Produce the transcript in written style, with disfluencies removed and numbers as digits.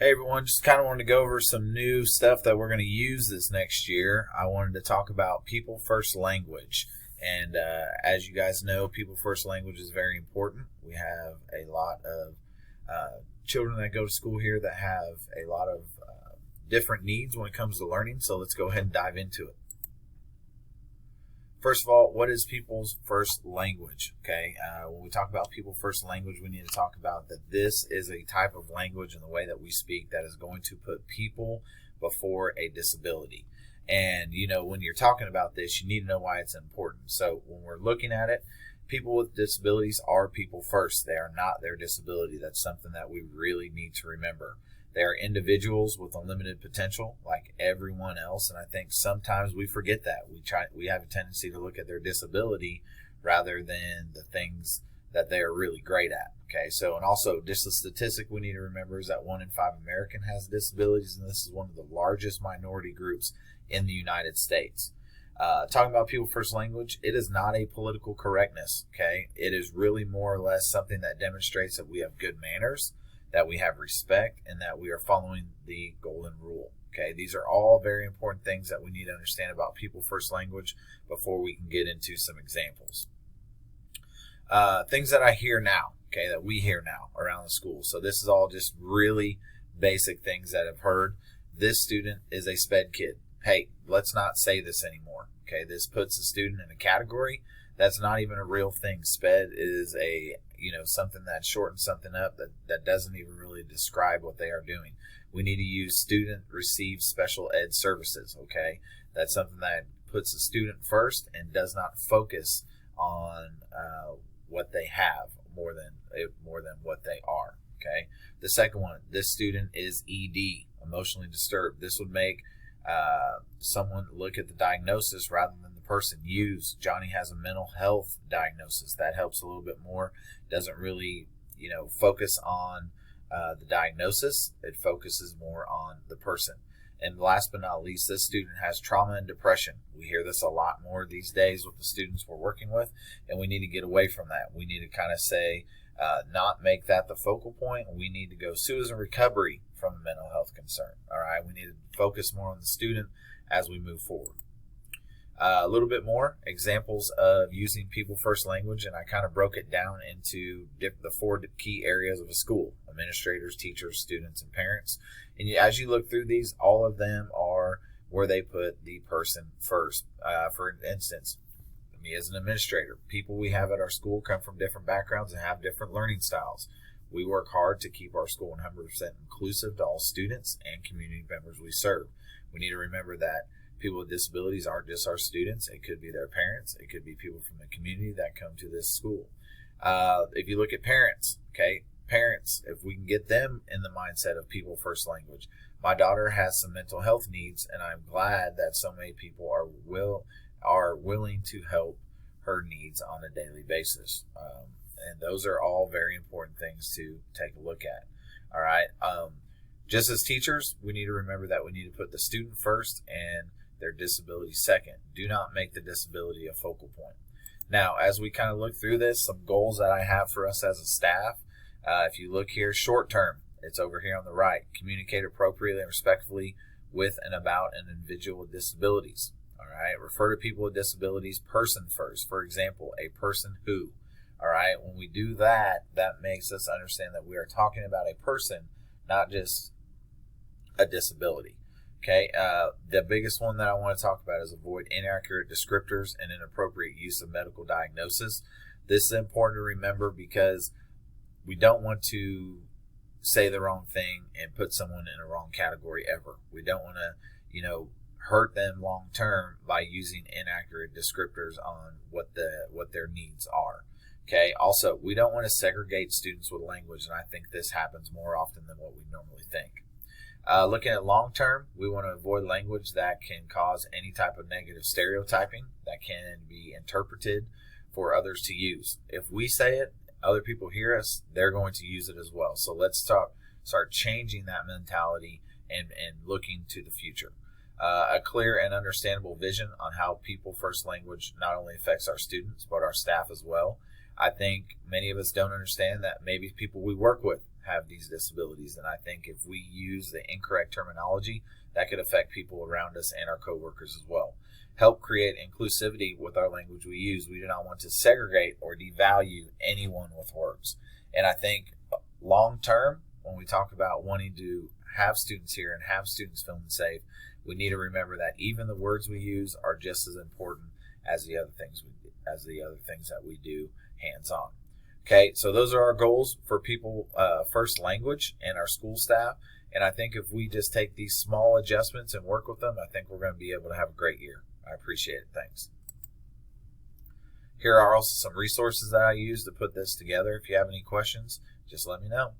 Hey everyone, just kind of wanted to go over some new stuff that we're going to use this next year. I wanted to talk about people first language. And as you guys know, people first language is very important. We have a lot of children that go to school here that have a lot of different needs when it comes to learning. So let's go ahead and dive into it. First of all, what is people's first language? Okay, when we talk about people first language, we need to talk about that this is a type of language in the way that we speak that is going to put people before a disability. And, you know, when you're talking about this, you need to know why it's important. So when we're looking at it, people with disabilities are people first. They are not their disability. That's something that we really need to remember. They are individuals with unlimited potential like everyone else, and I think sometimes we forget that. We have a tendency to look at their disability rather than the things that they are really great at. Okay, so and also just a statistic we need to remember is that 1 in 5 American has disabilities, and this is one of the largest minority groups in the United States. Talking about people first language, it is not a political correctness. Okay, it is really more or less something that demonstrates that we have good manners, that we have respect, and that we are following the golden rule. Okay, these are all very important things that we need to understand about people first language before we can get into some examples. Things that I hear now, okay, that we hear now around the school. So this is all just really basic things that I've heard. This student is a SPED kid. Hey, let's not say this anymore. Okay, this puts a student in a category that's not even a real thing. SPED is something that shortens something up that doesn't even really describe what they are doing. We need to use student receives special ed services. Okay, that's something that puts a student first and does not focus on what they have more than what they are. Okay, the second one, this student is ED, emotionally disturbed. This would make someone look at the diagnosis rather than the person. Use Johnny has a mental health diagnosis. That helps a little bit more. Doesn't really focus on the diagnosis. It focuses more on the person. And last but not least, this student has trauma and depression. We hear this a lot more these days with the students we're working with, and we need to get away from that. We need to kind of say, not make that the focal point. We need to go suicide recovery from a mental health concern. All right, we need to focus more on the student as we move forward. A little bit more examples of using people first language, and I kind of broke it down into the 4 key areas of a school: administrators, teachers, students, and parents. And as you look through these, all of them are where they put the person first. For instance, me as an administrator, people we have at our school come from different backgrounds and have different learning styles. We work hard to keep our school 100% inclusive to all students and community members we serve. We need to remember that people with disabilities aren't just our students. It could be their parents. It could be people from the community that come to this school. If you look at parents, okay, parents, if we can get them in the mindset of people first language. My daughter has some mental health needs, and I'm glad that so many people are willing to help her needs on a daily basis. And those are all very important things to take a look at. All right. Just as teachers, we need to remember that we need to put the student first and their disability second. Do not make the disability a focal point. Now, as we kind of look through this, some goals that I have for us as a staff. If you look here, short term, it's over here on the right. Communicate appropriately and respectfully with and about an individual with disabilities. All right. Refer to people with disabilities person first. For example, a person who. All right. When we do that, that makes us understand that we are talking about a person, not just a disability. Okay. The biggest one that I want to talk about is avoid inaccurate descriptors and inappropriate use of medical diagnosis. This is important to remember because we don't want to say the wrong thing and put someone in a wrong category ever. We don't want to, hurt them long term by using inaccurate descriptors on what their needs are. Okay. Also, we don't want to segregate students with language, and I think this happens more often than what we normally think. Looking at long term, we want to avoid language that can cause any type of negative stereotyping that can be interpreted for others to use. If we say it, other people hear us, they're going to use it as well. So let's start changing that mentality and looking to the future. A clear and understandable vision on how people first language not only affects our students, but our staff as well. I think many of us don't understand that maybe people we work with have these disabilities. And I think if we use the incorrect terminology, that could affect people around us and our coworkers as well. Help create inclusivity with our language we use. We do not want to segregate or devalue anyone with words. And I think long term, when we talk about wanting to have students here and have students feeling safe, we need to remember that even the words we use are just as important as the other things that we do hands-on. Okay, so those are our goals for people first language and our school staff. And I think if we just take these small adjustments and work with them, I think we're going to be able to have a great year. I appreciate it. Thanks. Here are also some resources that I use to put this together. If you have any questions, just let me know.